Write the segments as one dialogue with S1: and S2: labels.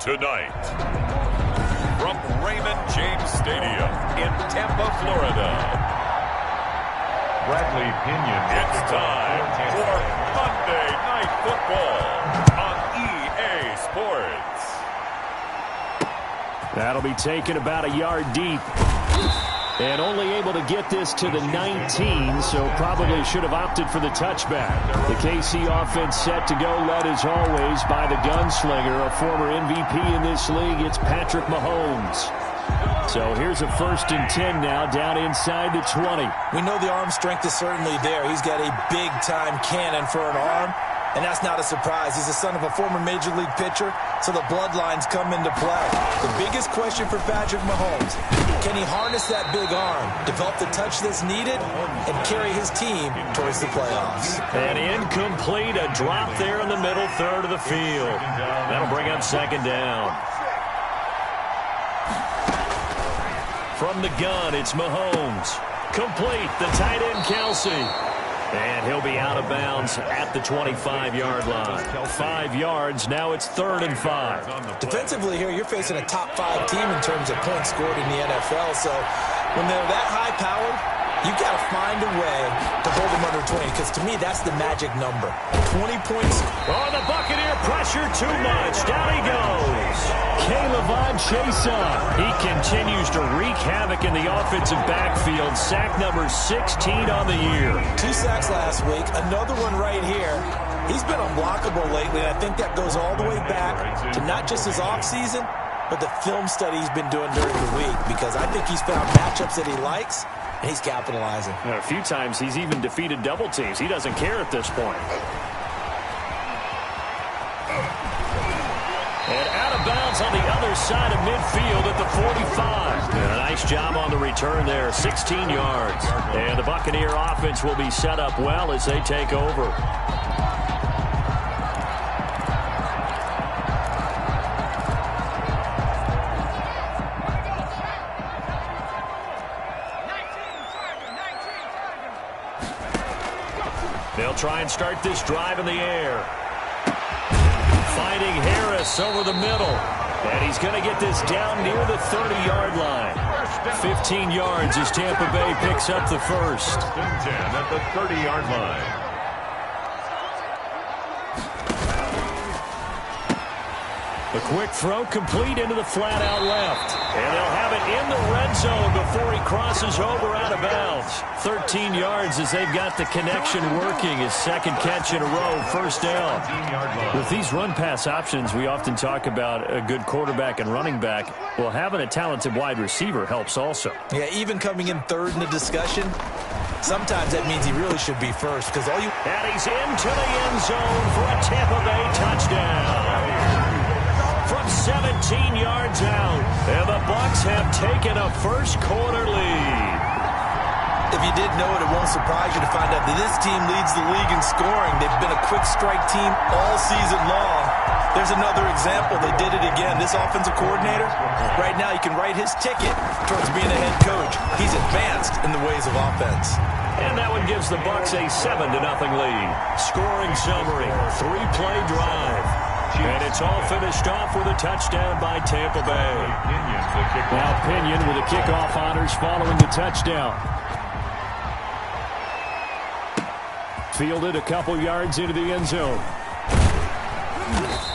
S1: Tonight, from Raymond James Stadium in Tampa, Florida, Bradley Pinion. It's time for Monday Night Football on EA Sports.
S2: That'll be taken about a yard deep. And only able to get this to the 19, so probably should have opted for the touchback. The KC offense set to go, led as always by the gunslinger, a former MVP in this league. It's Patrick Mahomes. So here's a 1st and 10 now, down inside the 20.
S3: We know the arm strength is certainly there. He's got a big-time cannon for an arm, and that's not a surprise. He's the son of a former Major League pitcher, so the bloodlines come into play. The biggest question for Patrick Mahomes, can he harness that big arm, develop the touch that's needed, and carry his team towards the playoffs?
S2: And incomplete, a drop there in the middle third of the field. That'll bring up 2nd down. From the gun, it's Mahomes. Complete, the tight end, Kelsey. And he'll be out of bounds at the 25-yard line. 5 yards, now it's 3rd and 5.
S3: Defensively here, you're facing a top-5 team in terms of points scored in the NFL. So when they're that high-powered, you've got to find a way to hold them under 20, because to me, that's the magic number. 20 points.
S2: Oh, the Buccaneer pressure too much. Down he goes. K'Lavon Chaisson. He continues to wreak havoc in the offensive backfield. Sack number 16 on the year.
S3: 2 sacks last week. Another one right here. He's been unblockable lately, and I think that goes all the way back to not just his offseason, but the film study he's been doing during the week, because I think he's found matchups that he likes, and he's capitalizing.
S2: A few times he's even defeated double teams. He doesn't care at this point. And out of bounds on the other side of midfield at the 45. And a nice job on the return there, 16 yards. And the Buccaneer offense will be set up well as they take over. They'll try and start this drive in the air. Finding Harris over the middle. And he's going to get this down near the 30-yard line. 15 yards as Tampa Bay picks up the first.
S1: 1st and 10 at the 30-yard line.
S2: A quick throw complete into the flat out left. And they'll have it in the red zone before he crosses over out of bounds. 13 yards as they've got the connection working. His 2nd catch in a row, 1st down. With these run-pass options, we often talk about a good quarterback and running back. Well, having a talented wide receiver helps also.
S3: Yeah, even coming in 3rd in the discussion, sometimes that means he really should be first, because all you...
S2: And he's into the end zone for a Tampa Bay touchdown. From 17 yards out, and the Bucs have taken a first-quarter lead.
S3: If you didn't know it, it won't surprise you to find out that this team leads the league in scoring. They've been a quick strike team all season long. There's another example. They did it again. This offensive coordinator, right now you can write his ticket towards being a head coach. He's advanced in the ways of offense.
S2: And that one gives the Bucs a 7-0 lead. Scoring summary, 3-play drive. And it's all finished off with a touchdown by Tampa Bay. Now Pinion with the kickoff honors following the touchdown. Fielded a couple yards into the end zone.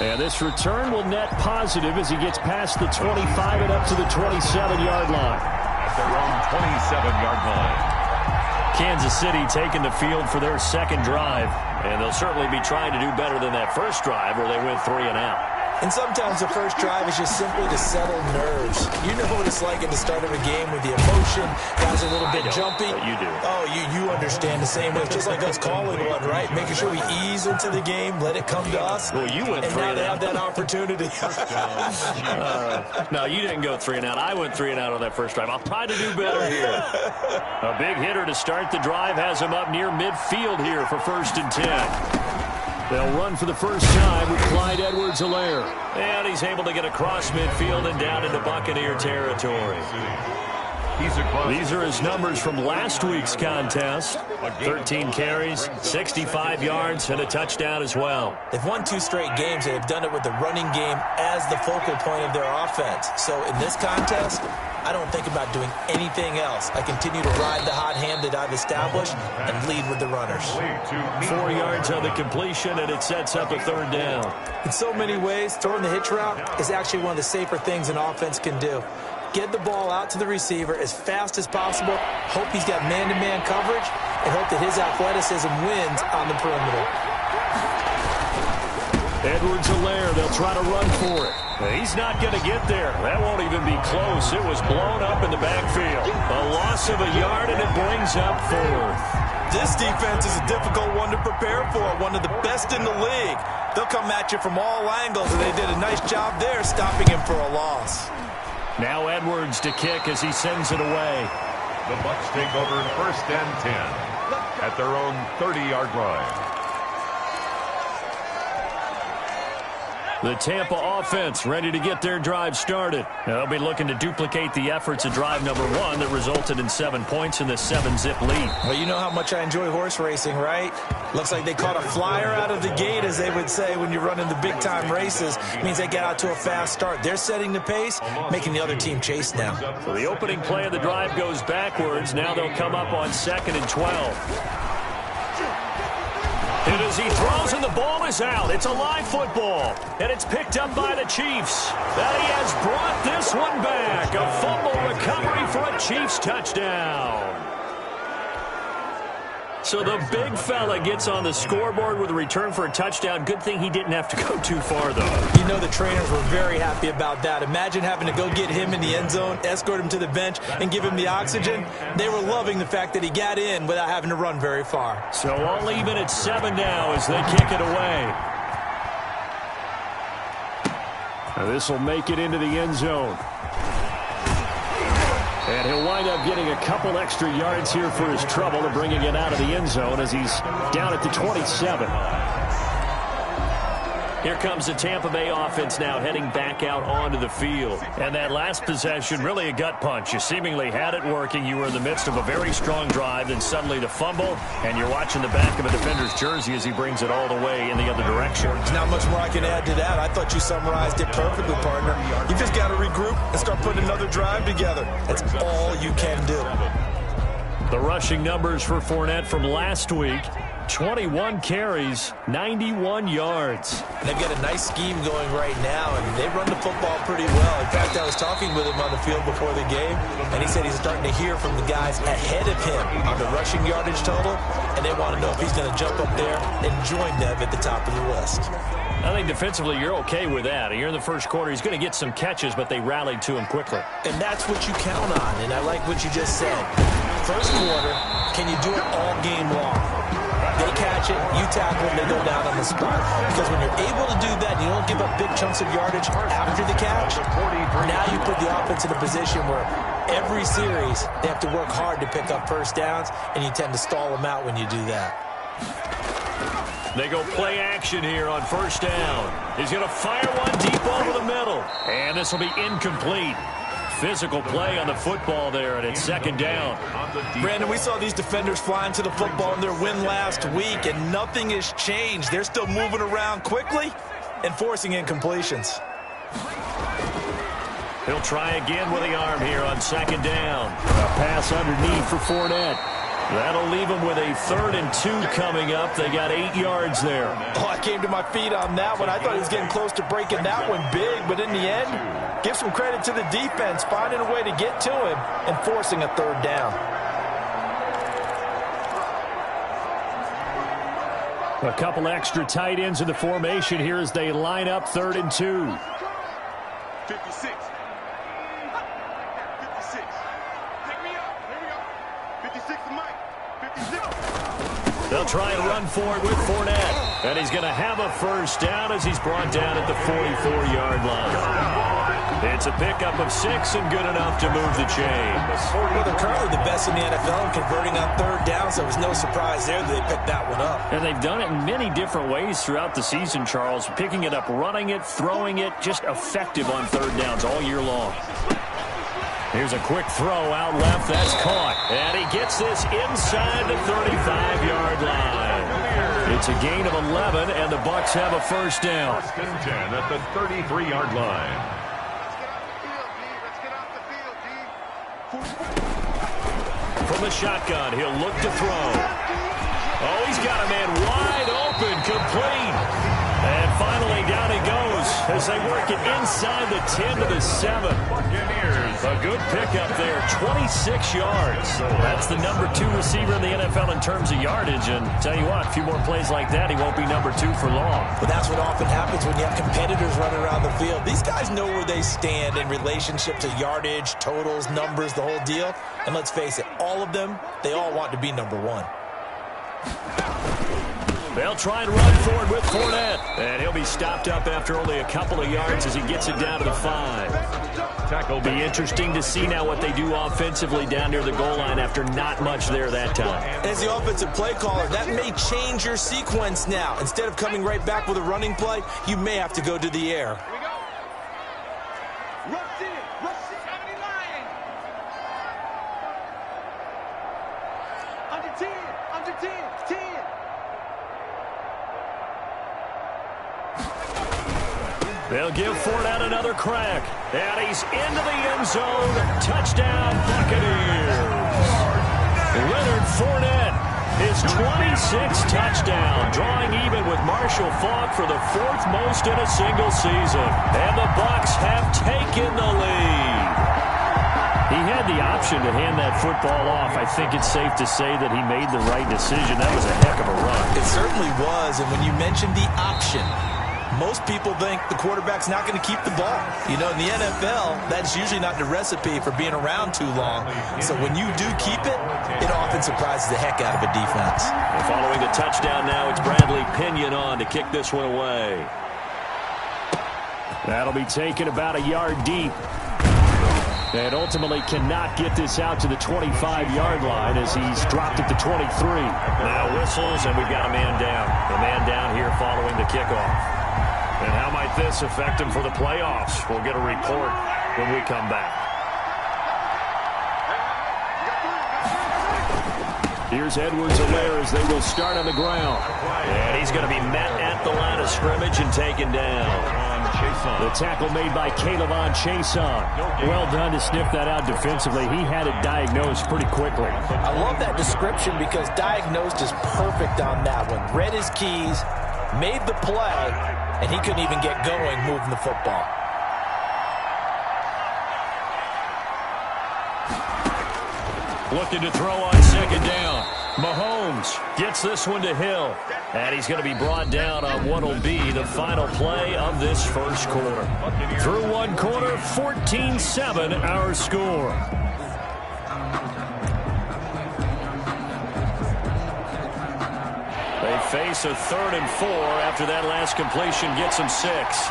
S2: And this return will net positive as he gets past the 25 and up to the 27-yard line.
S1: At their own 27-yard line.
S2: Kansas City taking the field for their 2nd drive. And they'll certainly be trying to do better than that first drive where they went 3 and out.
S3: And sometimes the first drive is just simply to settle nerves. You know what it's like at the start of a game with the emotion. Guys are a little bit jumpy.
S2: You do.
S3: Oh, you understand the same way. It's just like us calling one, right? Making sure we ease into the game, let it come to us.
S2: Well, you went 3 and out.
S3: And now they have that opportunity.
S2: No, you didn't go 3 and out. I went 3 and out on that first drive. I'll try to do better here. A big hitter to start the drive has him up near midfield here for 1st and 10. They'll run for the first time with Clyde Edwards-Helaire. And he's able to get across midfield and down into Buccaneer territory. These are his numbers from last week's contest. 13 carries, 65 yards, and a touchdown as well.
S3: They've won 2 straight games. They've done it with the running game as the focal point of their offense. So in this contest, I don't think about doing anything else. I continue to ride the hot hand that I've established and lead with the runners.
S2: 4 yards on the completion, and it sets up a 3rd down.
S3: In so many ways, throwing the hitch route is actually one of the safer things an offense can do. Get the ball out to the receiver as fast as possible, hope he's got man-to-man coverage, and hope that his athleticism wins on the perimeter.
S2: Edwards-Helaire, they'll try to run for it. He's not going to get there. That won't even be close. It was blown up in the backfield. A loss of a yard, and it brings up 4th.
S3: This defense is a difficult one to prepare for, one of the best in the league. They'll come at you from all angles, and they did a nice job there stopping him for a loss.
S2: Now Edwards to kick as he sends it away.
S1: The Bucs take over 1st and 10 at their own 30-yard line.
S2: The Tampa offense ready to get their drive started. They'll be looking to duplicate the efforts of drive number 1 that resulted in 7 points in the 7-zip lead.
S3: Well, you know how much I enjoy horse racing, right? Looks like they caught a flyer out of the gate, as they would say when you're running the big-time races. It means they get out to a fast start. They're setting the pace, making the other team chase now.
S2: So the opening play of the drive goes backwards. Now they'll come up on 2nd and 12. And as he throws and the ball is out, it's a live football. And it's picked up by the Chiefs. That he has brought this one back. A fumble recovery for a Chiefs touchdown. So the big fella gets on the scoreboard with a return for a touchdown. Good thing he didn't have to go too far, though.
S3: You know the trainers were very happy about that. Imagine having to go get him in the end zone, escort him to the bench, and give him the oxygen. They were loving the fact that he got in without having to run very far.
S2: So all even at 7 now as they kick it away. Now this will make it into the end zone. And he'll wind up getting a couple extra yards here for his trouble and bringing it out of the end zone as he's down at the 27. Here comes the Tampa Bay offense now heading back out onto the field. And that last possession, really a gut punch. You seemingly had it working. You were in the midst of a very strong drive, then suddenly the fumble, and you're watching the back of a defender's jersey as he brings it all the way in the other direction.
S3: There's not much more I can add to that. I thought you summarized it perfectly, partner. You just got to regroup and start putting another drive together. That's all you can do.
S2: The rushing numbers for Fournette from last week. 21 carries, 91 yards.
S3: They've got a nice scheme going right now, and they run the football pretty well. In fact, I was talking with him on the field before the game, and he said he's starting to hear from the guys ahead of him on the rushing yardage total, and they want to know if he's going to jump up there and join them at the top of the list.
S2: I think defensively you're okay with that. Here in the first quarter, he's going to get some catches, but they rallied to him quickly.
S3: And that's what you count on, and I like what you just said. First quarter, can you do it all game long? They catch it, you tackle them, they go down on the spot. Because when you're able to do that, you don't give up big chunks of yardage after the catch, now you put the offense in a position where every series they have to work hard to pick up first downs, and you tend to stall them out when you do that.
S2: They go play action here on first down. He's going to fire one deep over the middle. And this will be incomplete. Physical play on the football there, and it's second down.
S3: Brandon, we saw these defenders flying to the football in their win last week, and nothing has changed. They're still moving around quickly and forcing incompletions.
S2: He'll try again with the arm here on second down. A pass underneath for Fournette. That'll leave them with a 3rd and 2 coming up. They got 8 yards there.
S3: Oh, I came to my feet on that one. I thought he was getting close to breaking that one big, but in the end, give some credit to the defense, finding a way to get to him and forcing a 3rd down.
S2: A couple extra tight ends in the formation here as they line up 3rd and 2.
S4: 56. 56. Take me up. Here we go. 56 to Mike. 56.
S2: They'll try and run for it with Fournette. And he's going to have a first down as he's brought down at the 44-yard line. It's a pickup of 6 and good enough to move the chains.
S3: Well, they're currently the best in the NFL in converting on 3rd down, so it was no surprise there that they picked that one up.
S2: And they've done it in many different ways throughout the season, Charles. Picking it up, running it, throwing it, just effective on 3rd downs all year long. Here's a quick throw out left. That's caught. And he gets this inside the 35-yard line. It's a gain of 11, and the Bucs have a first down.
S1: First and 10 at the 33-yard line.
S4: Let's get off the field, D.
S2: From the shotgun, he'll look to throw. Oh, he's got a man wide open, complete. And finally, down he goes as they work it inside the 10 to the 7.
S1: Buccaneers.
S2: A good pickup there, 26 yards. That's the number 2 receiver in the NFL in terms of yardage. And tell you what, a few more plays like that, he won't be number 2 for long.
S3: But that's what often happens when you have competitors running around the field. These guys know where they stand in relationship to yardage, totals, numbers, the whole deal. And let's face it, all of them, they all want to be number 1.
S2: They'll try and run forward with Fournette. And he'll be stopped up after only a couple of yards as he gets it down to the 5. Tackle. Be interesting to see now what they do offensively down near the goal line after not much there that time.
S3: As the offensive play caller, that may change your sequence now. Instead of coming right back with a running play, you may have to go to the air.
S4: Here we go. Rush it, county line. Under 10, 10.
S2: They'll give Fournette another crack. And he's into the end zone. Touchdown, Buccaneers. Leonard Fournette, his 26th touchdown, drawing even with Marshall Faulk for the 4th most in a single season. And the Bucs have taken the lead. He had the option to hand that football off. I think it's safe to say that he made the right decision. That was a heck of a run.
S3: It certainly was, and when you mentioned the option, most people think the quarterback's not going to keep the ball. You know, in the NFL, that's usually not the recipe for being around too long. So when you do keep it, it often surprises the heck out of a defense.
S2: And following the touchdown now, it's Bradley Pinion on to kick this one away. That'll be taken about a yard deep. And ultimately cannot get this out to the 25-yard line as he's dropped it to 23. Now whistles, and we've got a man down. The man down here following the kickoff. And how might this affect him for the playoffs? We'll get a report when we come back. Here's Edwards-Helaire as they will start on the ground. And he's going to be met at the line of scrimmage and taken down. The tackle made by K'Lavon Chaisson. Well done to sniff that out defensively. He had it diagnosed pretty quickly.
S3: I love that description because diagnosed is perfect on that one. Read his keys, made the play, and he couldn't even get going moving the football.
S2: Looking to throw on second down. Mahomes gets this one to Hill. And he's going to be brought down on what will be the final play of this first quarter. Through one quarter, 14-7 our score. They face a 3rd and 4 after that last completion gets them 6.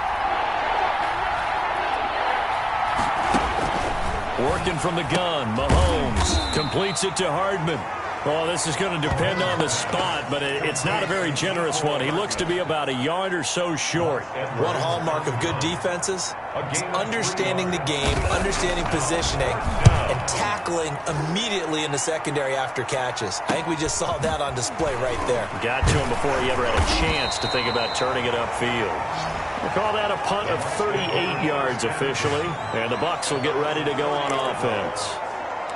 S2: Working from the gun, Mahomes completes it to Hardman. Well, this is going to depend on the spot, but it's not a very generous one. He looks to be about a yard or so short.
S3: One hallmark of good defenses is understanding the game, understanding positioning, and tackling immediately in the secondary after catches. I think we just saw that on display right there.
S2: Got to him before he ever had a chance to think about turning it upfield. We'll call that a punt of 38 yards officially, and the Bucs will get ready to go on offense.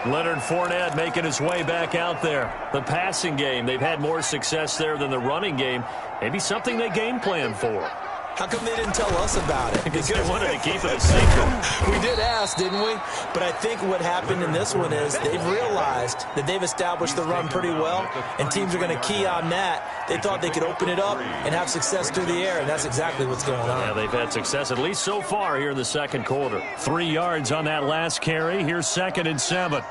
S2: Leonard Fournette making his way back out there. The passing game, they've had more success there than the running game. Maybe something they game plan for.
S3: How come they didn't tell us about it?
S2: Because they wanted to keep it a secret.
S3: We did ask, didn't we? But I think what happened in this one is they've realized that they've established the run pretty well, and teams are going to key on that. They thought they could open it up and have success through the air, and that's exactly what's going on.
S2: Yeah, they've had success at least so far here in the second quarter. 3 yards on that last carry. Here's 2nd and 7.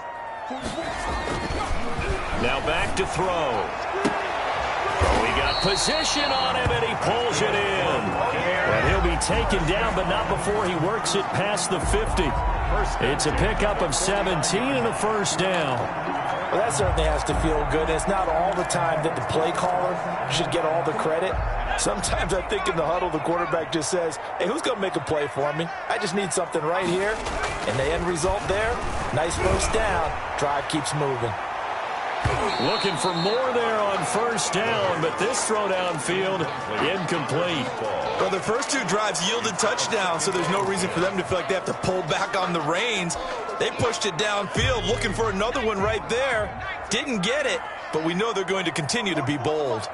S2: Now back to throw. Oh, he got position on him, and he pulls it in. And he'll be taken down, but not before he works it past the 50. It's a pickup of 17 and a first down.
S3: Well, that certainly has to feel good. It's not all the time that the play caller should get all the credit. Sometimes I think in the huddle, the quarterback just says, hey, who's going to make a play for me? I just need something right here. And the end result there, nice first down. Drive keeps moving.
S2: Looking for more there on first down, but this throw downfield, incomplete.
S3: Well, the first two drives yielded touchdowns, so there's no reason for them to feel like they have to pull back on the reins. They pushed it downfield, looking for another one right there. Didn't get it, but we know they're going to continue to be bold.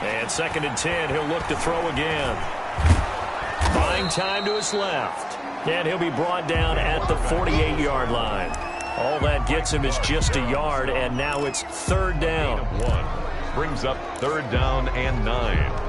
S2: And 2nd and 10, he'll look to throw again. Buying time to his left. And he'll be brought down at the 48-yard line. All that gets him is just a yard, and now it's 3rd down.
S1: 1 brings up 3rd down and 9.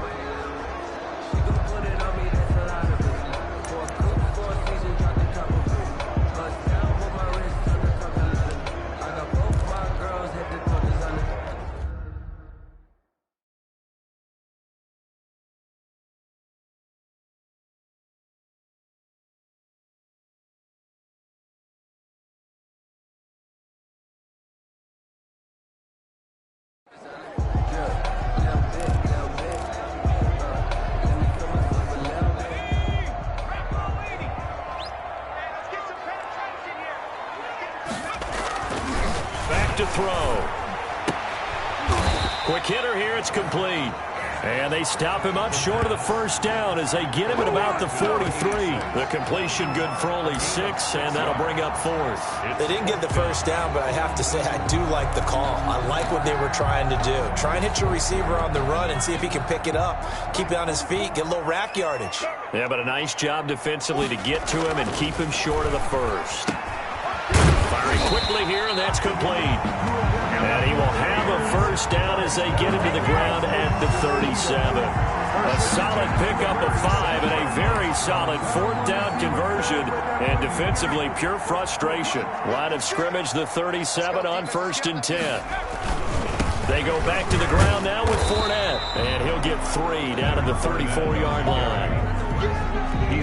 S2: To throw. Quick hitter here, it's complete. And they stop him up short of the first down as they get him at about the 43. The completion good for only 6, and that'll bring up 4th.
S3: They didn't get the first down, but I have to say I do like the call. I like what they were trying to do. Try and hit your receiver on the run and see if he can pick it up. Keep it on his feet, get a little rack yardage.
S2: Yeah, but a nice job defensively to get to him and keep him short of the first. Firing quickly here, and that's complete. And he will have a first down as they get him to the ground at the 37. A solid pickup of 5 and a very solid 4th down conversion. And defensively, pure frustration. Line of scrimmage, the 37 on 1st and 10. They go back to the ground now with Fournette. And he'll get 3 down at the 34-yard line.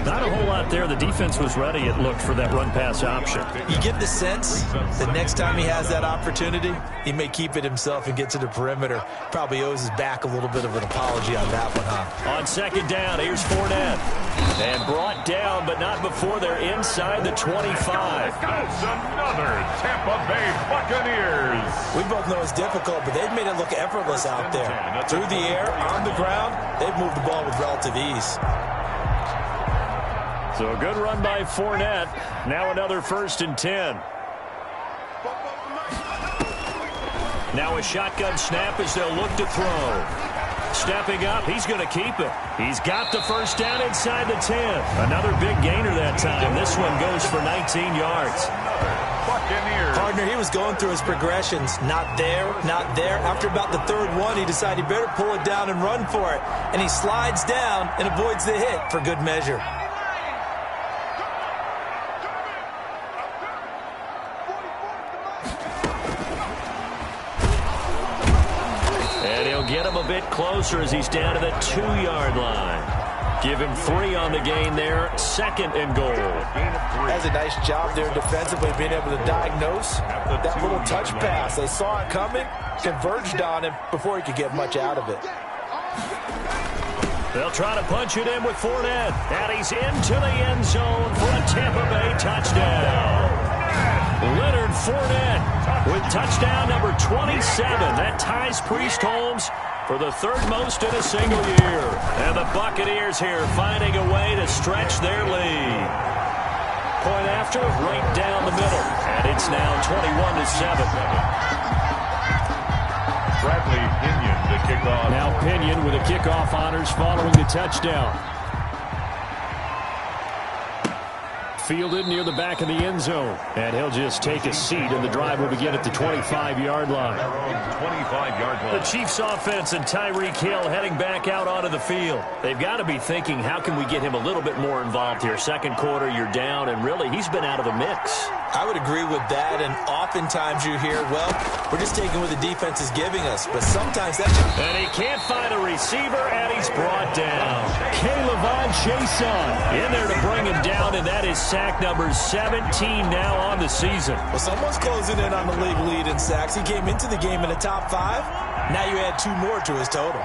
S2: Not a whole lot there. The defense was ready, it looked, for that run-pass option.
S3: You get the sense that next time he has that opportunity, he may keep it himself and get to the perimeter. Probably owes his back a little bit of an apology on that one, huh?
S2: On 2nd down, here's Fournette. And brought down, but not before they're inside the 25.
S1: That's another Tampa Bay Buccaneers.
S3: We both know it's difficult, but they've made it look effortless out there. Through the air, on the ground, they've moved the ball with relative ease.
S2: So a good run by Fournette. Now another 1st and 10. Now a shotgun snap as they'll look to throw. Stepping up, he's going to keep it. He's got the first down inside the 10. Another big gainer that time. This one goes for 19 yards.
S3: Partner, he was going through his progressions. Not there, not there. After about the 3rd one, he decided he better pull it down and run for it. And he slides down and avoids the hit for good measure.
S2: Get him a bit closer as he's down to the 2-yard line. Give him 3 on the gain there. 2nd and goal.
S3: That's a nice job there defensively, being able to diagnose that little touch pass. They saw it coming, converged on him before he could get much out of it.
S2: They'll try to punch it in with Fournette. And he's into the end zone for a Tampa Bay touchdown. Leonard Fournette with touchdown number 27. That ties Priest Holmes for the 3rd most in a single year. And the Buccaneers here finding a way to stretch their lead. Point after, right down the middle. And it's now 21-7.
S1: Bradley Pinion to kick off.
S2: Now Pinion with the kickoff honors following the touchdown. Fielded near the back of the end zone. And he'll just take a seat, and the drive will begin at the 25-yard line.
S1: 25-yard line.
S2: The Chiefs offense and Tyreek Hill heading back out onto the field. They've got to be thinking, how can we get him a little bit more involved here? 2nd quarter, you're down, and really, he's been out of the mix.
S3: I would agree with that, and oftentimes you hear, well, we're just taking what the defense is giving us, but sometimes that's...
S2: And he can't find a receiver, and he's brought down. Caleb chase on. In there to bring him down, and that is sack number 17 now on the season.
S3: Well, someone's closing in on the league lead in sacks. He came into the game in the top 5. Now you add 2 more to his total.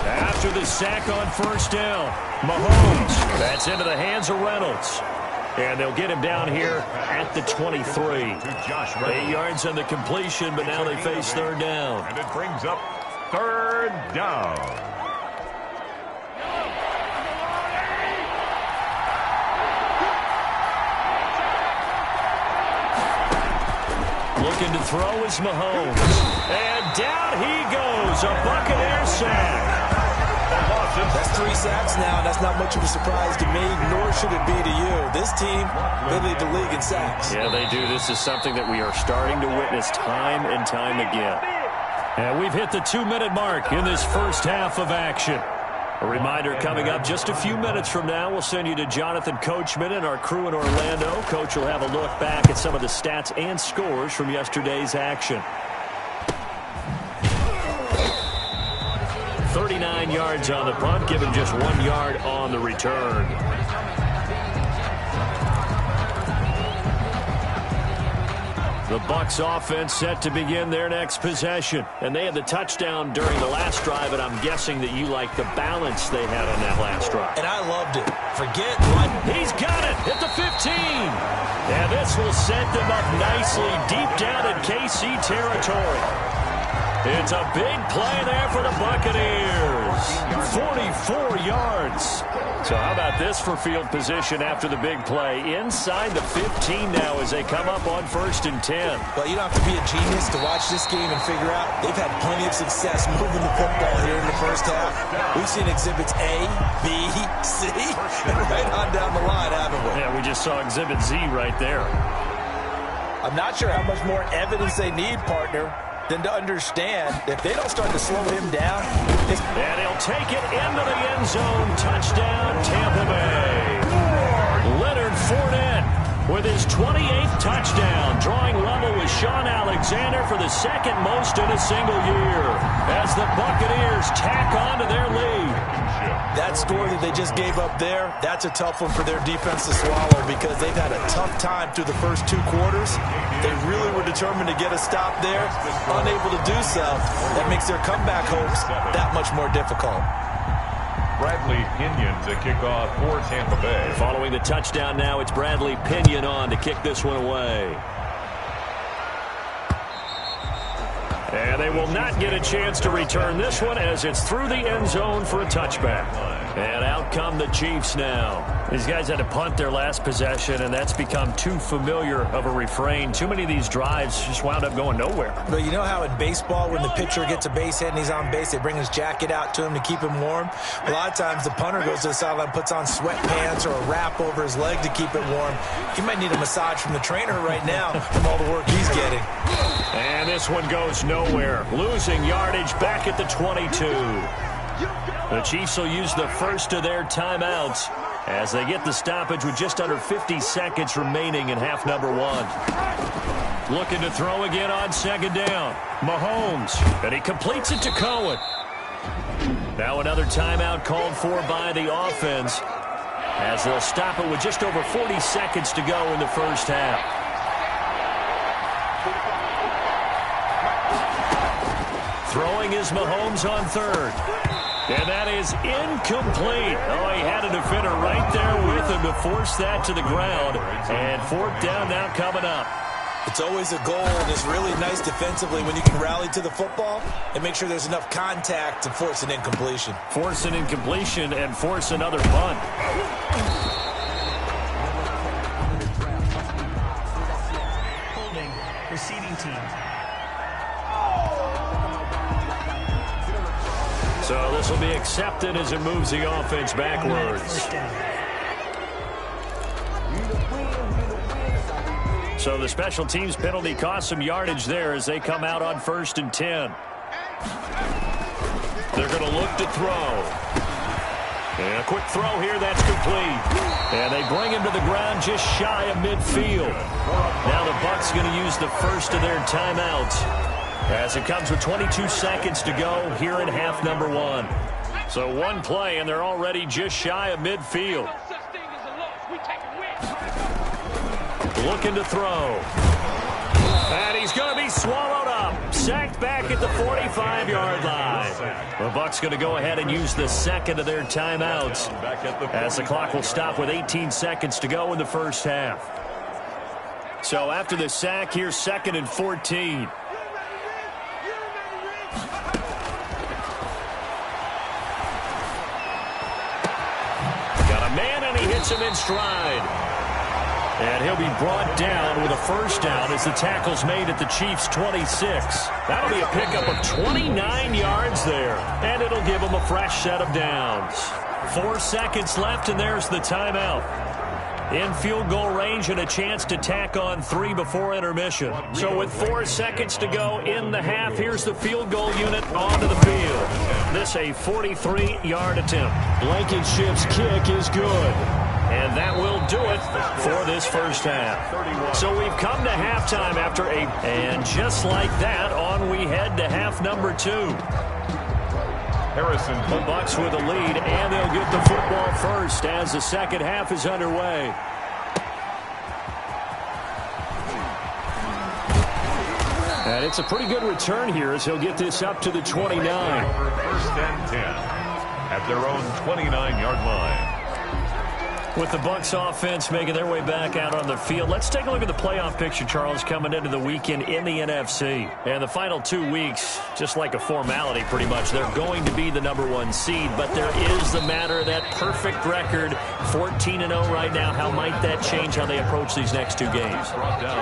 S2: After the sack on first down, Mahomes. That's into the hands of Reynolds. And they'll get him down here at the 23. 8 yards on the completion, but now they face third down.
S1: And it brings up third down.
S2: Looking to throw is Mahomes. And down he goes. A Buccaneer sack.
S3: That's 3 sacks now, and that's not much of a surprise to me, nor should it be to you. This team, they lead the league in sacks.
S2: Yeah, they do. This is something that we are starting to witness time and time again. And we've hit the 2-minute mark in this first half of action. A reminder coming up just a few minutes from now, we'll send you to Jonathan Coachman and our crew in Orlando. Coach will have a look back at some of the stats and scores from yesterday's action. 39 yards on the punt, giving just 1 yard on the return. The Bucs offense set to begin their next possession. And they had the touchdown during the last drive, and I'm guessing that you like the balance they had on that last drive.
S3: And I loved it. Forget what.
S2: He's got it at the 15. And this will set them up nicely deep down in KC territory. It's a big play there for the Buccaneers. 44 yards. So how about this for field position after the big play? Inside the 15 now as they come up on 1st and 10.
S3: Well, you don't have to be a genius to watch this game and figure out they've had plenty of success moving the football here in the first half. We've seen exhibits A, B, C, and right on down the line, haven't we?
S2: Yeah, we just saw exhibit Z right there.
S3: I'm not sure how much more evidence they need, partner, than to understand if they don't start to slow him down.
S2: And he'll take it into the end zone. Touchdown, Tampa Bay. Leonard Fournette with his 28th touchdown, drawing level with Sean Alexander for the second most in a single year as the Buccaneers tack on to their lead.
S3: That score that they just gave up there, that's a tough one for their defense to swallow because they've had a tough time through the first 2 quarters. They really were determined to get a stop there, unable to do so. That makes their comeback hopes that much more difficult.
S1: Bradley Pinion to kick off for Tampa Bay.
S2: Following the touchdown now, it's Bradley Pinion on to kick this one away. And they will not get a chance to return this one as it's through the end zone for a touchback. And out come the Chiefs now. These guys had to punt their last possession, and that's become too familiar of a refrain. Too many of these drives just wound up going nowhere.
S3: But you know how in baseball, when the pitcher gets a base hit and he's on base, they bring his jacket out to him to keep him warm? A lot of times the punter goes to the sideline, puts on sweatpants or a wrap over his leg to keep it warm. He might need a massage from the trainer right now from all the work he's getting.
S2: And this one goes nowhere. Losing yardage back at the 22. The Chiefs will use the first of their timeouts as they get the stoppage with just under 50 seconds remaining in half number 1. Looking to throw again on 2nd down. Mahomes, and he completes it to Cohen. Now another timeout called for by the offense as they'll stop it with just over 40 seconds to go in the first half. Throwing is Mahomes on 3rd. And that is incomplete. Oh, he had a defender right there with him to force that to the ground. And 4th down now coming up.
S3: It's always a goal, and it's really nice defensively when you can rally to the football and make sure there's enough contact to force an incompletion.
S2: Force an incompletion and force another punt.
S5: Holding, receiving team.
S2: So this will be accepted as it moves the offense backwards. So the special teams penalty cost some yardage there as they come out on 1st and 10. They're going to look to throw. And a quick throw here, that's complete. And they bring him to the ground just shy of midfield. Now the Bucs going to use the first of their timeouts as it comes with 22 seconds to go here in half number one. So one play, and they're already just shy of midfield. Looking to throw. And he's going to be swallowed up. Sacked back at the 45-yard line. The Bucs going to go ahead and use the second of their timeouts, as the clock will stop with 18 seconds to go in the first half. So after the sack, here's 2nd and 14. Got a man, and he hits him in stride. And he'll be brought down with a first down as the tackle's made at the Chiefs' 26. That'll be a pickup of 29 yards there, and it'll give them a fresh set of downs. 4 seconds left, and there's the timeout. In field goal range and a chance to tack on 3 before intermission. So with 4 seconds to go in the half, here's the field goal unit onto the field. This a 43-yard attempt. Blankenship's kick is good. And that will do it for this first half. So we've come to halftime after and just like that, on we head to half number 2.
S1: Harrison.
S2: The Bucs with a lead, and they'll get the football first as the second half is underway. And it's a pretty good return here as he'll get this up to the 29.
S1: First and 10 at their own 29-yard line.
S2: With the Bucs offense making their way back out on the field, let's take a look at the playoff picture, Charles, coming into the weekend in the NFC. And the final 2 weeks, just like a formality pretty much, they're going to be the #1 seed. But there is the matter of that perfect record, 14-0 right now. How might that change how they approach these next 2 games?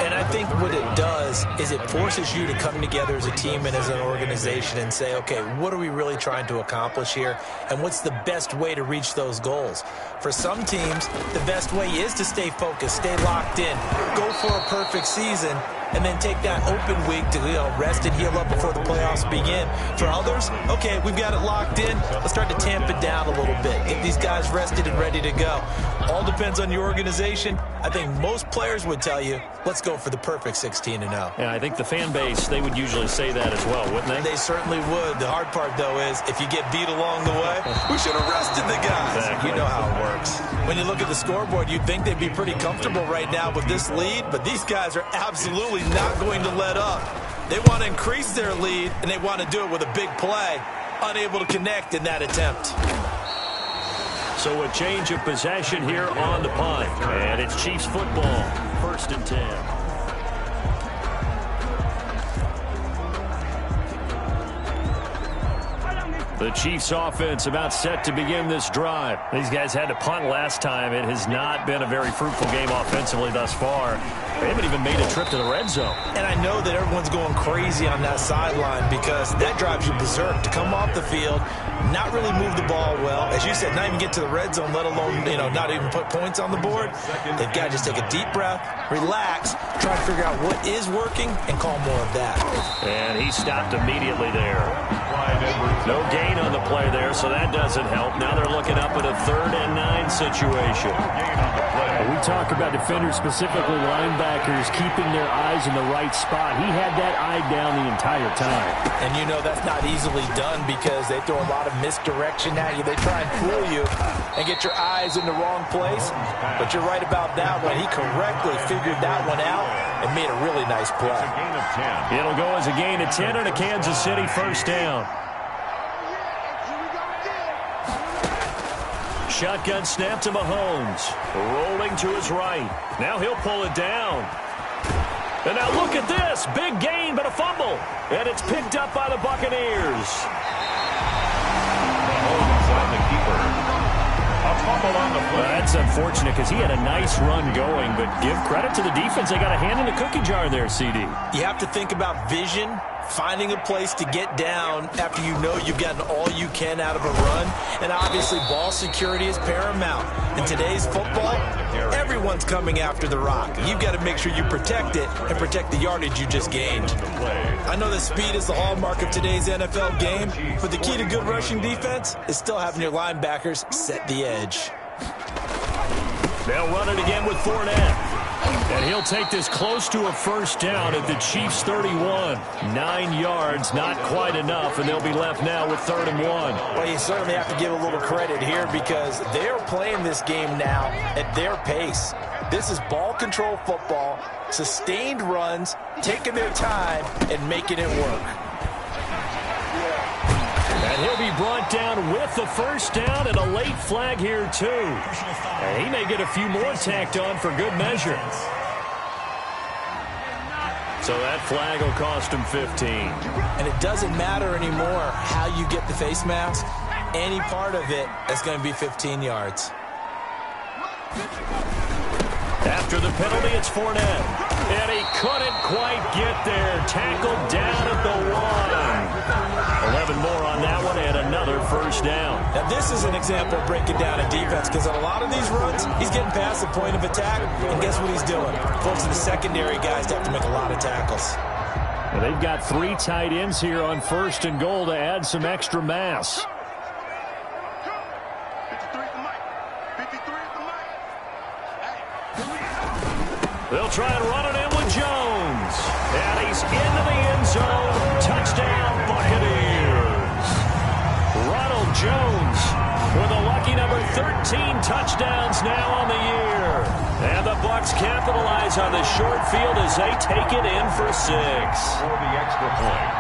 S3: And I think what it does is it forces you to come together as a team and as an organization and say, okay, what are we really trying to accomplish here? And what's the best way to reach those goals? For some teams, the best way is to stay focused, stay locked in, go for a perfect season, and then take that open week to rest and heal up before the playoffs begin. For others, okay, we've got it locked in. Let's start to tamp it down a little bit. Get these guys rested and ready to go. All depends on your organization. I think most players would tell you, let's go for the perfect 16-0.
S2: Yeah, I think the fan base, they would usually say that as well, wouldn't they?
S3: They certainly would. The hard part, though, is if you get beat along the way, we should have rested the guys.
S2: Exactly.
S3: You know how it works. When you look at the scoreboard, you'd think they'd be pretty comfortable right now with this lead, but these guys are absolutely not going to let up. They want to increase their lead, and they want to do it with a big play. Unable to connect in that attempt.
S2: So a change of possession here on the punt. And it's Chiefs football, 1st and 10. The Chiefs offense about set to begin this drive. These guys had to punt last time. It has not been a very fruitful game offensively thus far. They haven't even made a trip to the red zone.
S3: And I know that everyone's going crazy on that sideline because that drives you berserk to come off the field, not really move the ball well. As you said, not even get to the red zone, let alone, not even put points on the board. They've got to just take a deep breath, relax, try to figure out what is working, and call more of that.
S2: And he stopped immediately there. No gain on the play there, so that doesn't help. Now they're looking up at a 3rd and 9 situation.
S6: We talk about defenders, specifically linebackers, keeping their eyes in the right spot. He had that eye down the entire time.
S3: And that's not easily done because they throw a lot of misdirection at you. They try and fool you and get your eyes in the wrong place. But you're right about that one. He correctly figured that one out and made a really nice play.
S2: It'll go as a gain of 10 and a Kansas City first down. Shotgun snap to Mahomes. Rolling to his right. Now he'll pull it down. And now look at this. Big gain, but a fumble. And it's picked up by the Buccaneers.
S1: Mahomes on the keeper. A fumble on the play.
S2: Well, that's unfortunate because he had a nice run going, but give credit to the defense. They got a hand in the cookie jar there, CD.
S3: You have to think about vision, finding a place to get down after you know you've gotten all you can out of a run. And obviously ball security is paramount. In today's football, everyone's coming after the rock. You've got to make sure you protect it and protect the yardage you just gained. I know that speed is the hallmark of today's NFL game, but the key to good rushing defense is still having your linebackers set the edge.
S2: They'll run it again with Fournette. And he'll take this close to a first down at the Chiefs' 31. 9 yards, not quite enough, and they'll be left now with 3rd and 1.
S3: Well, you certainly have to give a little credit here because they're playing this game now at their pace. This is ball control football, sustained runs, taking their time, and making it work.
S2: And he'll be brought down with the first down and a late flag here, too. And he may get a few more tacked on for good measure. So that flag will cost him 15.
S3: And it doesn't matter anymore how you get the face mask. Any part of it is going to be 15 yards.
S2: After the penalty, it's Fournette. And he couldn't quite get there. Tackled down at the 1. 11 more on that one and another first down.
S3: Now, this is an example of breaking down a defense because on a lot of these runs, he's getting past the point of attack, and guess what he's doing? Forcing the secondary guys to have to make a lot of tackles.
S2: Well, they've got 3 tight ends here on 1st and goal to add some extra mass.
S4: 53 is the mic. 53 is the mic.
S2: They'll try and run it in with Jones. And he's into the end zone. Touchdown, Buccaneers. Ronald Jones with a lucky number 13 touchdowns now on the year. And the Bucs capitalize on the short field as they take it in for 6.
S1: For the extra point.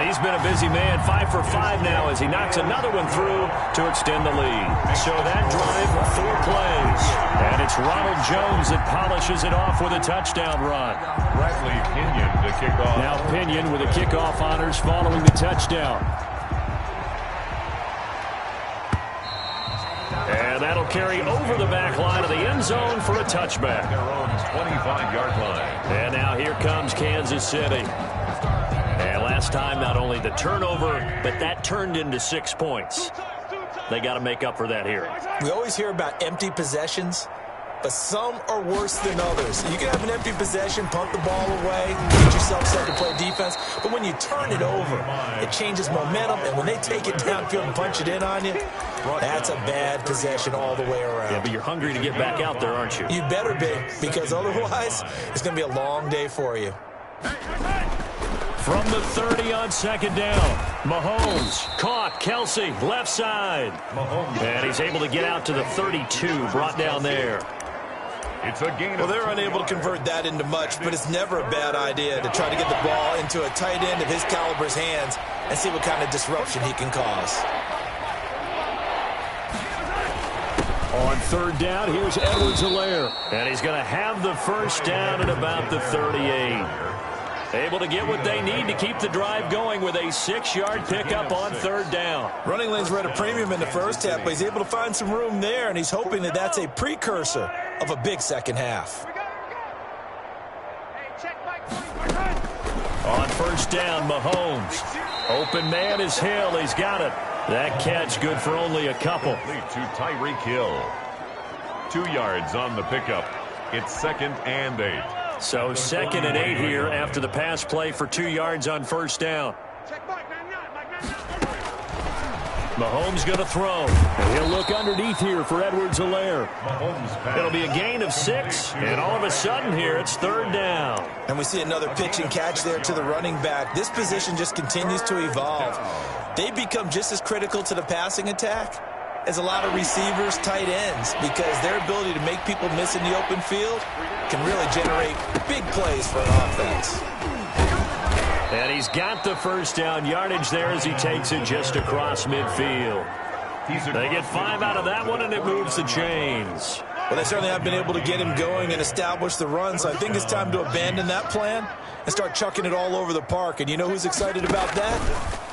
S2: He's been a busy man, 5 for 5 now as he knocks another one through to extend the lead. So that drive, 4 plays. And it's Ronald Jones that polishes it off with a touchdown run.
S1: Bradley Pinion to kick off.
S2: Now Pinion with the kickoff honors following the touchdown. And that'll carry over the back line of the end zone for a touchback.
S1: Their own 25-yard line.
S2: And now here comes Kansas City. And last time, not only the turnover, but that turned into 6 points. They got to make up for that here.
S3: We always hear about empty possessions, but some are worse than others. You can have an empty possession, pump the ball away, get yourself set to play defense, but when you turn it over, it changes momentum, and when they take it downfield and punch it in on you, that's a bad possession all the way around.
S2: Yeah, but you're hungry to get back out there, aren't you?
S3: You better be, because otherwise, it's going to be a long day for you.
S2: From the 30 on 2nd down, Mahomes caught Kelsey left side. And he's able to get out to the 32, brought down there.
S1: It's a gain.
S3: Well, they're unable to convert that into much, but it's never a bad idea to try to get the ball into a tight end of his caliber's hands and see what kind of disruption he can cause.
S2: On 3rd down, here's Edwards-Helaire. And he's going to have the first down at about the 38. Able to get what they need to keep the drive going with a 6-yard pickup on 3rd down.
S3: Running lanes were at a premium in the first half, but he's able to find some room there, and he's hoping that that's a precursor of a big second half.
S2: On 1st down, Mahomes. Open man is Hill. He's got it. That catch good for only a couple.
S1: To Tyreek Hill. 2 yards on the pickup. It's 2nd and 8.
S2: So 2nd and 8 here after the pass play for 2 yards on 1st down. Mahomes going to throw. And he'll look underneath here for Edwards-Helaire. It'll be a gain of 6. And all of a sudden here, it's 3rd down.
S3: And we see another pitch and catch there to the running back. This position just continues to evolve. They become just as critical to the passing attack as a lot of receivers, tight ends, because their ability to make people miss in the open field can really generate big plays for an offense.
S2: And he's got the first down yardage there as he takes it just across midfield. They get 5 out of that one, and it moves the chains.
S3: Well, they certainly have been able to get him going and establish the run, so I think it's time to abandon that plan and start chucking it all over the park. And you know who's excited about that?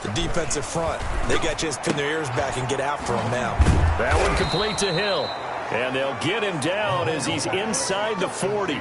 S3: The defensive front. They got to just pin their ears back and get after him now.
S2: That one complete to Hill. And they'll get him down as he's inside the 40. An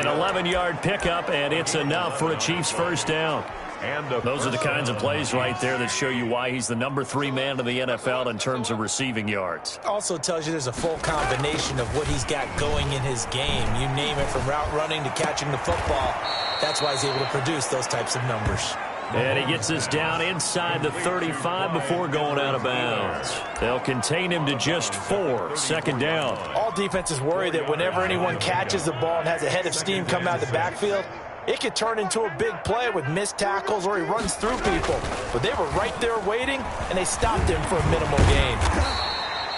S2: 11-yard pickup, and it's enough for a Chiefs first down. And those are the kinds of plays right there that show you why he's the number 3 man in the NFL in terms of receiving yards.
S3: Also tells you there's a full combination of what he's got going in his game. You name it, from route running to catching the football. That's why he's able to produce those types of numbers.
S2: And he gets us down inside the 35 before going out of bounds. They'll contain him to just 4, second down.
S3: All defenses worry that whenever anyone catches the ball and has a head of steam come out of the backfield, it could turn into a big play with missed tackles or he runs through people. But they were right there waiting, and they stopped him for a minimal gain.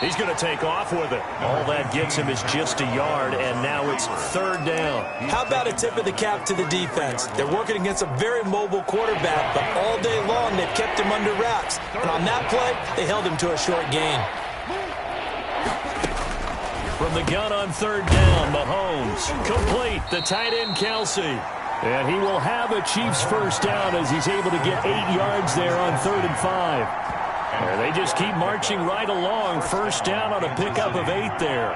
S2: He's going to take off with it. All that gets him is just a yard, and now it's third down.
S3: How about a tip of the cap to the defense? They're working against a very mobile quarterback, but all day long they've kept him under wraps. And on that play, they held him to a short gain.
S2: From the gun on third down, Mahomes. Complete, the tight end, Kelsey. And he will have a Chiefs first down as he's able to get 8 yards there on 3rd and 5. And they just keep marching right along. First down on a pickup of 8 there.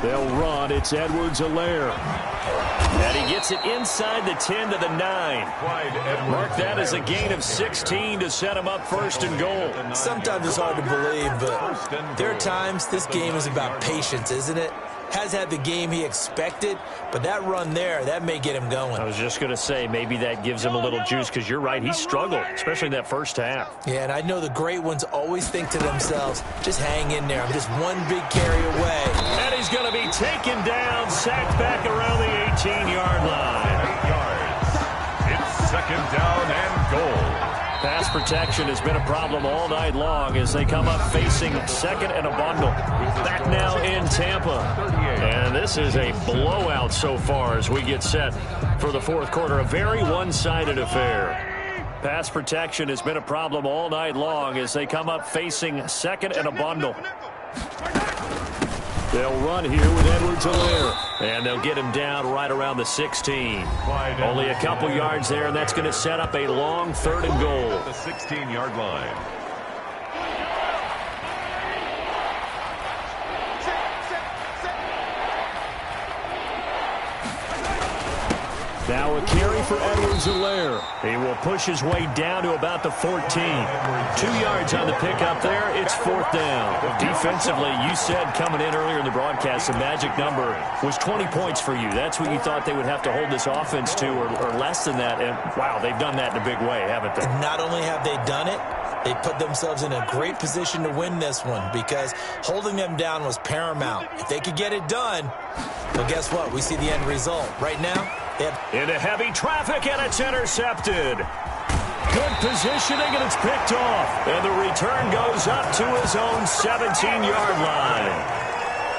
S2: They'll run. It's Edwards-Helaire. And he gets it inside the 10 to the 9. Mark that as a gain of 16 to set him up first and goal.
S3: Sometimes it's hard to believe, but there are times this game is about patience, isn't it? Has had the game he expected, but that run there, that may get him going.
S2: I was just going to say, maybe that gives him a little juice, because you're right, he struggled, especially in that first half.
S3: Yeah, and I know the great ones always think to themselves, just hang in there, I'm just one big carry away.
S2: And he's going to be taken down, sacked back around the 18-yard line.
S1: 8 yards. It's second down and goal.
S2: Pass protection has been a problem all night long as they come up facing second and a bundle. Back now in Tampa. And this is a blowout so far as we get set for the fourth quarter. A very one-sided affair. Pass protection has been a problem all night long as they come up facing second and a bundle. They'll run here with Edwards-Helaire. And they'll get him down right around the 16. Only a couple yards there, and that's going to set up a long 3rd and goal.
S1: The 16-yard line.
S2: Now a carry for Edwards-Helaire. He will push his way down to about the 14. 2 yards on the pickup there. It's 4th down. Defensively, you said coming in earlier in the broadcast, the magic number was 20 points for you. That's what you thought they would have to hold this offense to, or less than that. And, wow, they've done that in a big way, haven't they?
S3: And not only have they done it, they put themselves in a great position to win this one because holding them down was paramount. If they could get it done, well, guess what? We see the end result. Right now, they have...
S2: Into heavy traffic, and it's intercepted. Good positioning, and it's picked off. And the return goes up to his own 17-yard line.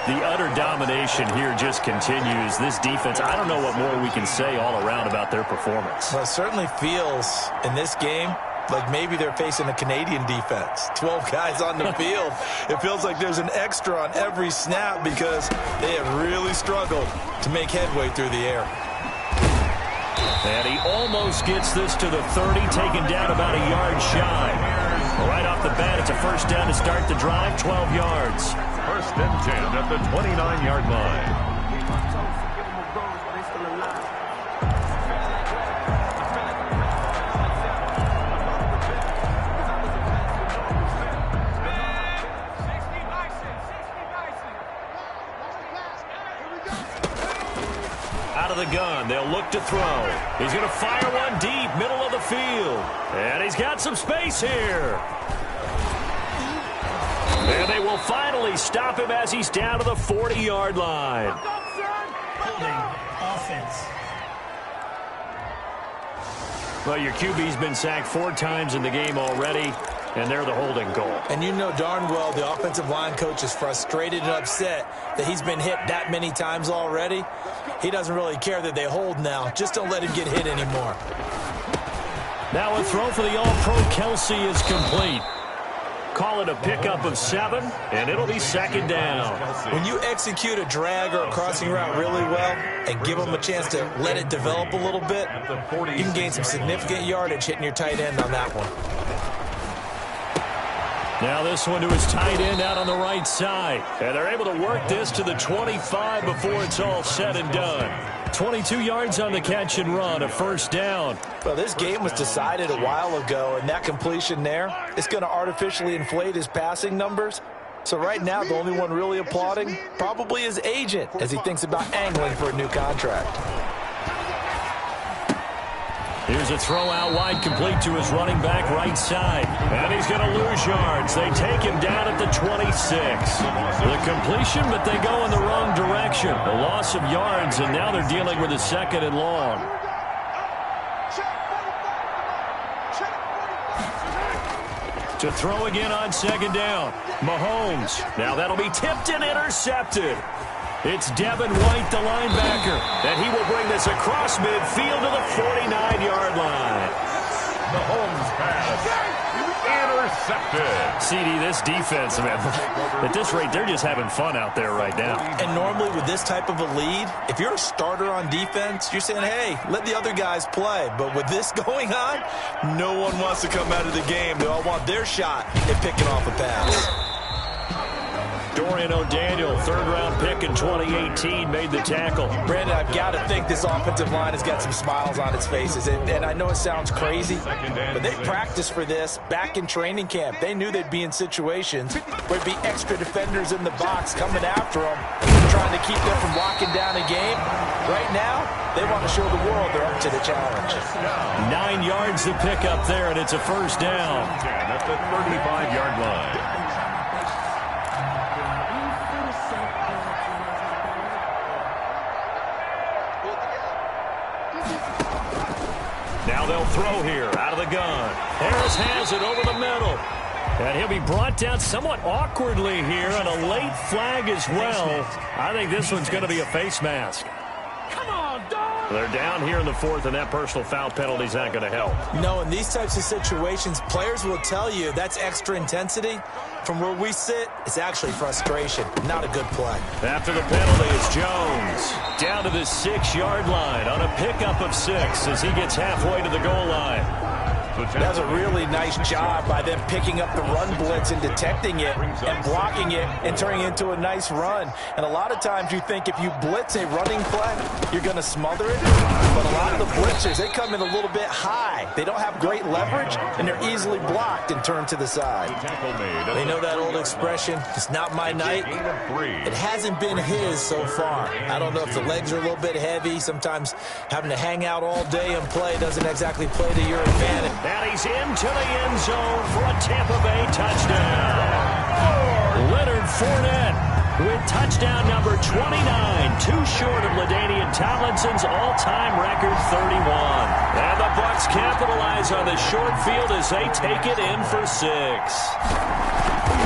S2: The utter domination here just continues. This defense, I don't know what more we can say all around about their performance.
S3: Well, it certainly feels in this game like maybe they're facing a Canadian defense. 12 guys on the field. It feels like there's an extra on every snap because they have really struggled to make headway through the air.
S2: And he almost gets this to the 30, taken down about a yard shy. Right off the bat, it's a first down to start the drive, 12 yards.
S1: First and 10 at the 29-yard line.
S2: Out of the gun, they'll look to throw. He's going to fire one deep, middle of the field. And he's got some space here. And they will finally stop him as he's down to the 40-yard line.
S5: Holding offense.
S2: Well, your QB's been sacked 4 times in the game already, and they're the holding goal.
S3: And you know darn well the offensive line coach is frustrated and upset that he's been hit that many times already. He doesn't really care that they hold now. Just don't let him get hit anymore.
S2: Now a throw for the All-Pro Kelsey is complete. Call it a pickup of 7, and it'll be second down.
S3: When you execute a drag or a crossing route really well and give them a chance to let it develop a little bit, you can gain some significant yardage hitting your tight end on that one.
S2: Now this one to his tight end out on the right side. And they're able to work this to the 25 before it's all said and done. 22 yards on the catch and run, a first down.
S3: Well, this game was decided a while ago, and that completion there is going to artificially inflate his passing numbers. So right now, the only one really applauding probably his agent as he thinks about angling for a new contract.
S2: Here's a throw out wide, complete to his running back right side. And he's going to lose yards. They take him down at the 26. The completion, but they go in the wrong direction. A loss of yards, and now they're dealing with a 2nd and long. To throw again on 2nd down. Mahomes. Now that'll be tipped and intercepted. It's Devin White, the linebacker, and he will bring this across midfield to the 49-yard line.
S1: Mahomes pass. Intercepted.
S2: CD, this defense, man, at this rate, they're just having fun out there right now.
S3: And normally with this type of a lead, if you're a starter on defense, you're saying, hey, let the other guys play. But with this going on, no one wants to come out of the game. They all want their shot at picking off a pass.
S2: Dorian O'Daniel, 3rd-round pick in 2018, made the tackle.
S3: Brandon, I've got to think this offensive line has got some smiles on its faces. And I know it sounds crazy, but they practiced for this back in training camp. They knew they'd be in situations where there'd be extra defenders in the box coming after them, trying to keep them from locking down a game. Right now, they want to show the world they're up to the challenge.
S2: 9 yards to pick up there, and it's a 1st down.
S1: At the 35-yard line.
S2: Now they'll throw here out of the gun. Harris has it over the middle. And he'll be brought down somewhat awkwardly here, and a late flag as well. I think this one's going to be a face mask.
S5: Come on, dog!
S2: They're down here in the 4th, and that personal foul penalty is not going to help.
S3: No, in these types of situations, players will tell you that's extra intensity. From where we sit, it's actually frustration. Not a good play.
S2: After the penalty, it's Jones. Down to the 6-yard line on a pickup of 6 as he gets halfway to the goal line.
S3: That's a really nice job by them picking up the run blitz and detecting it and blocking it and turning it into a nice run. And a lot of times you think if you blitz a running play, you're going to smother it. But a lot of the blitzers, they come in a little bit high. They don't have great leverage, and they're easily blocked and turned to the side. They know that old expression, it's not my night. It hasn't been his so far. I don't know if the legs are a little bit heavy. Sometimes having to hang out all day and play doesn't exactly play to your advantage.
S2: And he's into the end zone for a Tampa Bay touchdown. Leonard Fournette with touchdown number 29, too short of LaDainian Tomlinson's all-time record 31. And the Bucs capitalize on the short field as they take it in for 6.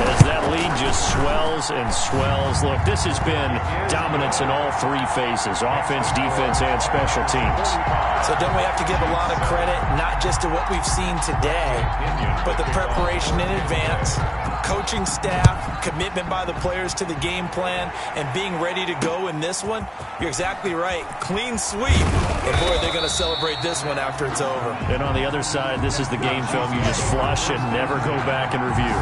S2: As that lead just swells and swells. Look, this has been dominance in all 3 phases, offense, defense, and special teams.
S3: So don't we have to give a lot of credit, not just to what we've seen today, but the preparation in advance, coaching staff, commitment by the players to the game plan, and being ready to go in this one? You're exactly right. Clean sweep. And boy, they're going to celebrate this one after it's over.
S2: And on the other side, this is the game film you just flush and never go back and review.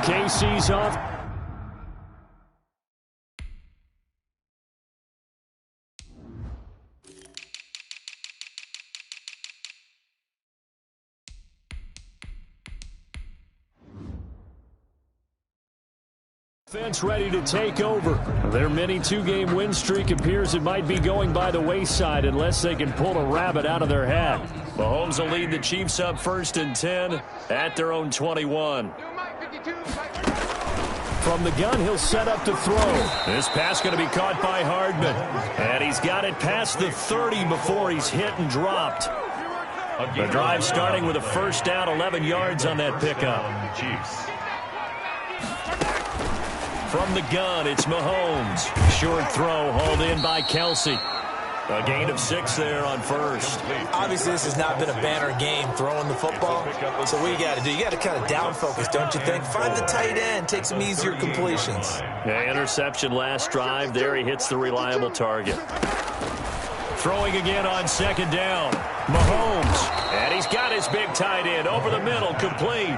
S6: KC's off. Defense ready to take over. Their mini two-game win streak appears it might be going by the wayside unless they can pull a rabbit out of their hat. Mahomes will lead the Chiefs up 1st and 10 at their own 21. From the gun, he'll set up to throw. This pass going to be caught by Hardman. And he's got it past the 30 before he's hit and dropped. The drive starting with a first down, 11 yards on that pickup.
S1: Chiefs.
S2: From the gun, it's Mahomes. Short throw hauled in by Kelsey. A gain of 6 there on first.
S3: Obviously, this has not been a banner game throwing the football. So what you got to do, you got to kind of down focus, don't you think? Find the tight end, take some easier completions.
S2: Yeah, interception last drive. There he hits the reliable target. Throwing again on 2nd down. Mahomes. And he's got his big tight end over the middle, complete.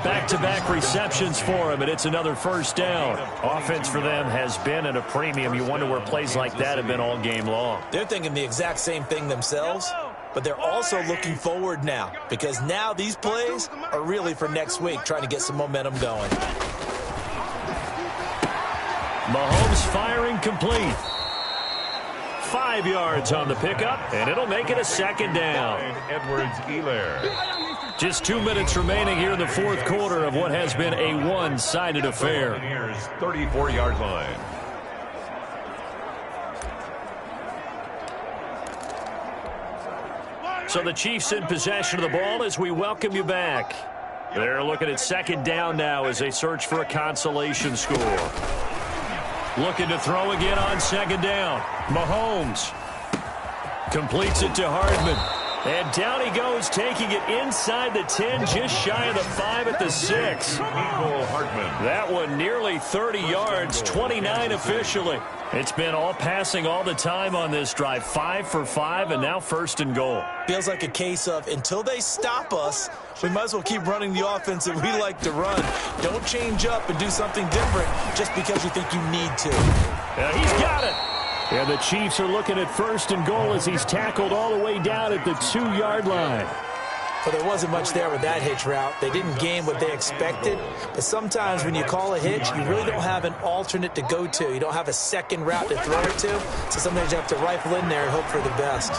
S2: Back-to-back receptions for him, and it's another first down. Offense for them has been at a premium. You wonder where plays like that have been all game long.
S3: They're thinking the exact same thing themselves, but they're also looking forward now because now these plays are really for next week, trying to get some momentum going.
S2: Mahomes firing complete. 5 yards on the pickup, and it'll make it a 2nd down.
S1: Edwards-Helaire.
S2: Just 2 minutes remaining here in the 4th quarter of what has been a one-sided affair.
S1: Here's 34-yard line.
S2: So the Chiefs in possession of the ball as we welcome you back. They're looking at 2nd down now as they search for a consolation score. Looking to throw again on 2nd down. Mahomes completes it to Hardman. And down he goes, taking it inside the 10, just shy of the 5 at the 6.
S1: Hardman.
S2: That one nearly 30 yards, 29 officially. It's been all passing all the time on this drive. 5 for 5, and now 1st and goal.
S3: Feels like a case of until they stop us, we might as well keep running the offense that we like to run. Don't change up and do something different just because you think you need to.
S2: Yeah, he's got it.
S6: And the Chiefs are looking at 1st and goal as he's tackled all the way down at the 2-yard line.
S3: But there wasn't much there with that hitch route. They didn't gain what they expected. But sometimes when you call a hitch, you really don't have an alternate to go to. You don't have a second route to throw it to. So sometimes you have to rifle in there and hope for the best.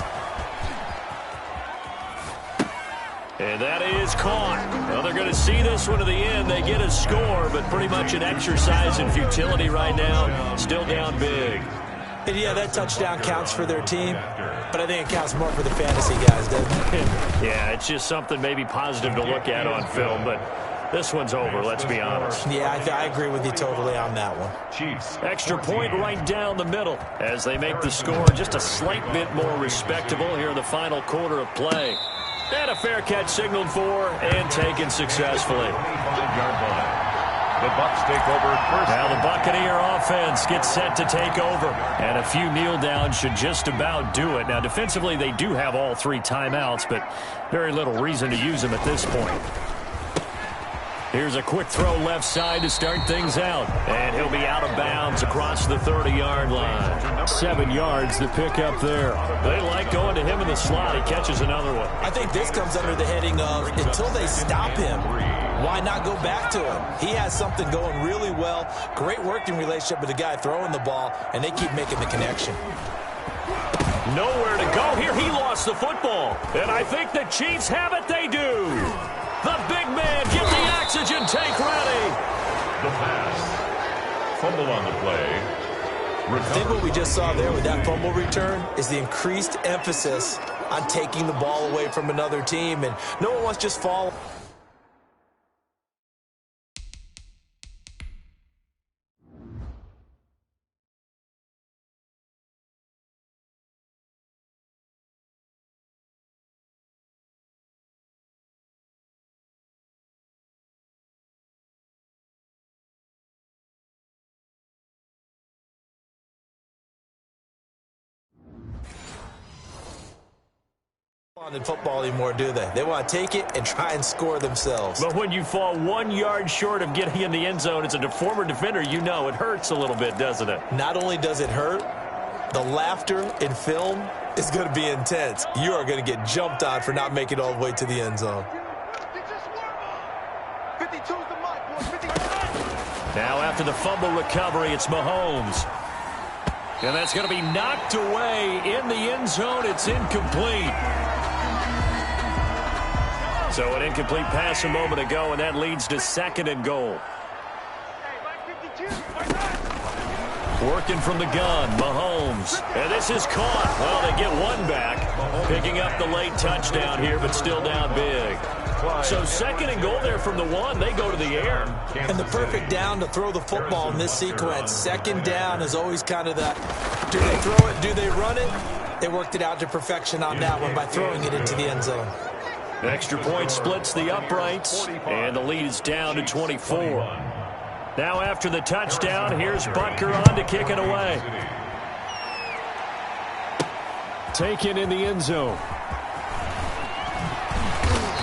S2: And that is caught. Well, they're going to see this one to the end. They get a score, but pretty much an exercise in futility right now. Still down big.
S3: And yeah, that touchdown counts for their team, but I think it counts more for the fantasy guys, doesn't it?
S2: Yeah, it's just something maybe positive to look at on film, but this one's over, let's be honest.
S3: Yeah, I agree with you totally on that one.
S1: Chiefs.
S2: Extra point right down the middle as they make the score just a slight bit more respectable here in the final quarter of play. And a fair catch signaled for and taken successfully.
S1: 25-yard line. The Bucs take over first.
S2: Now the Buccaneer offense gets set to take over. And a few kneel downs should just about do it. Now defensively they do have all 3 timeouts, but very little reason to use them at this point. Here's a quick throw left side to start things out. And he'll be out of bounds across the 30-yard line. 7 yards to pick up there. They like going to him in the slot. He catches another one.
S3: I think this comes under the heading of until they stop him, why not go back to him? He has something going really well. Great working relationship with the guy throwing the ball, and they keep making the connection.
S2: Nowhere to go here. He lost the football. And I think the Chiefs have it. They do. The big man, get the oxygen tank ready.
S1: The pass. Fumble on the play.
S3: I think what we just saw there with that fumble return is the increased emphasis on taking the ball away from another team, and no one wants to just fall. in football anymore, do they? They want to take it and try and score themselves.
S2: But when you fall 1 yard short of getting in the end zone as a former defender, you know it hurts a little bit, doesn't it?
S3: Not only does it hurt, the laughter in film is going to be intense. You are going to get jumped on for not making it all the way to the end zone.
S2: Now after the fumble recovery, it's Mahomes. And that's going to be knocked away in the end zone. It's incomplete. So an incomplete pass a moment ago, and that leads to 2nd and goal. Working from the gun, Mahomes. And this is caught. Well, they get one back. Picking up the late touchdown here, but still down big. So 2nd and goal there from the 1. They go to the air.
S3: And the perfect down to throw the football in this sequence. 2nd down is always kind of that. Do they throw it? Do they run it? They worked it out to perfection on that one by throwing it into the end zone.
S2: Extra point splits the uprights, and the lead is down to 24. Now after the touchdown, here's Butker on to kick it away. Taken in the end zone.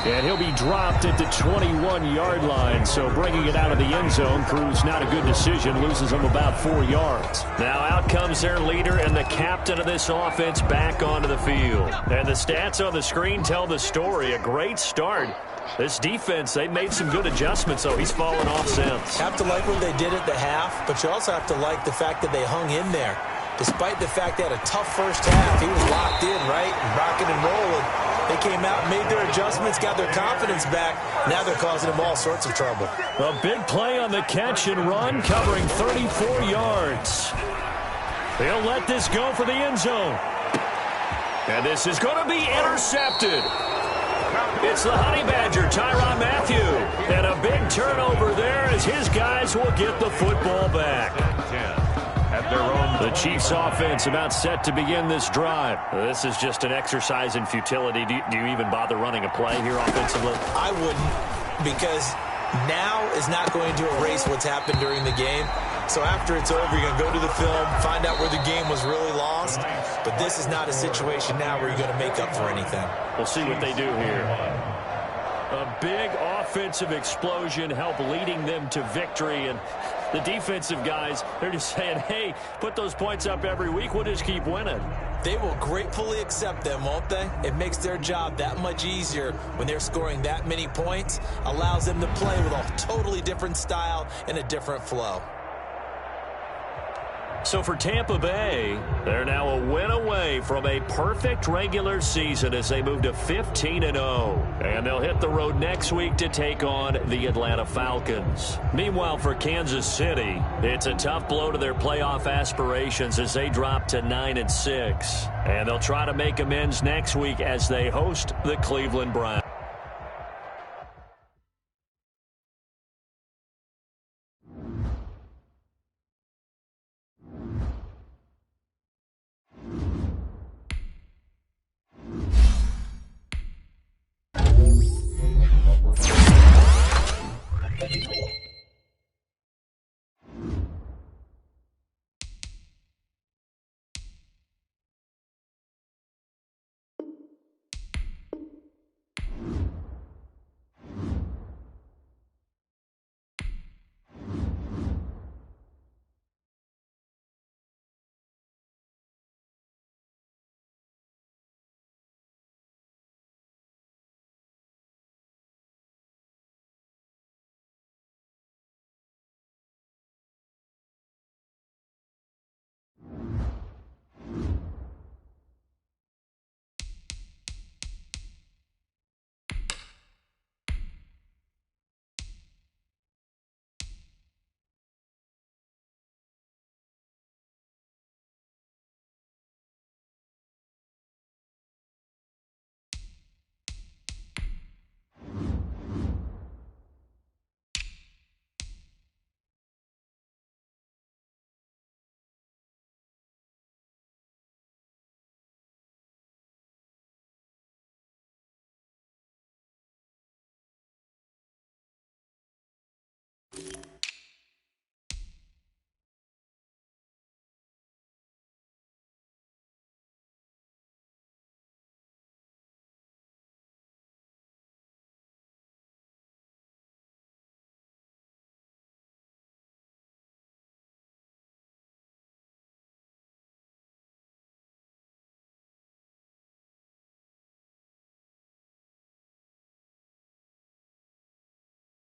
S2: And he'll be dropped at the 21-yard line, so bringing it out of the end zone proves not a good decision, loses him about 4 yards. Now out comes their leader and the captain of this offense back onto the field. And the stats on the screen tell the story. A great start. This defense, they've made some good adjustments, so he's fallen off since.
S3: Have to like what they did at the half, but you also have to like the fact that they hung in there. Despite the fact they had a tough first half, he was locked in, right, and rocking and rolling. They came out, made their adjustments, got their confidence back. Now they're causing them all sorts of trouble.
S2: A big play on the catch and run, covering 34 yards. They'll let this go for the end zone. And this is going to be intercepted. It's the Honey Badger, Tyrann Mathieu. And a big turnover there as his guys will get the football back. The Chiefs offense about set to begin this drive. This is just an exercise in futility. Do you even bother running a play here offensively?
S3: I wouldn't, because now is not going to erase what's happened during the game. So after it's over, you're going to go to the film, find out where the game was really lost. But this is not a situation now where you're going to make up for anything.
S2: We'll see what they do here. A big offensive explosion helped leading them to victory. And the defensive guys, they're just saying, hey, put those points up every week. We'll just keep winning.
S3: They will gratefully accept them, won't they? It makes their job that much easier when they're scoring that many points. Allows them to play with a totally different style and a different flow.
S2: So for Tampa Bay, they're now a win away from a perfect regular season as they move to 15-0. And they'll hit the road next week to take on the Atlanta Falcons. Meanwhile, for Kansas City, it's a tough blow to their playoff aspirations as they drop to 9-6. And they'll try to make amends next week as they host the Cleveland Browns.